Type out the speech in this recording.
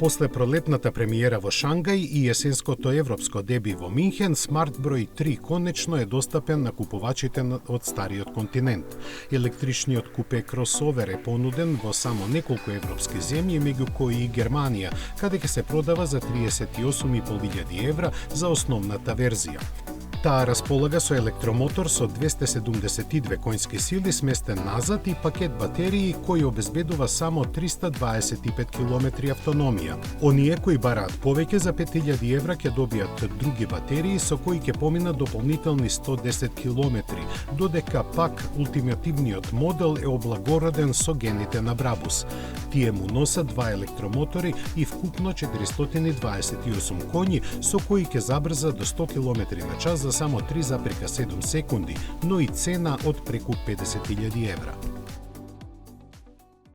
После пролетната премиера во Шангај и есенското европско деби во Минхен, Смарт број 3 конечно е достапен на купувачите од стариот континент. Електричниот купе кросовер е понуден во само неколку европски земји, меѓу кои и Германија, каде ќе се продава за 38.500 евра за основната верзија. Таа располага со електромотор со 272 коњски сили сместен назад и пакет батерии кој обезбедува само 325 км автономија. Оние кои бараат повеќе за 5000 евра ќе добијат други батерии со кои ќе поминат дополнителни 110 км, додека пак ултимативниот модел е облагороден со гените на Брабус. Тие му носат два електромотори и вкупно 428 коњи со кои ќе забрза до 100 км на час за само 3,7 секунди, но и цена од преку 50.000 евра.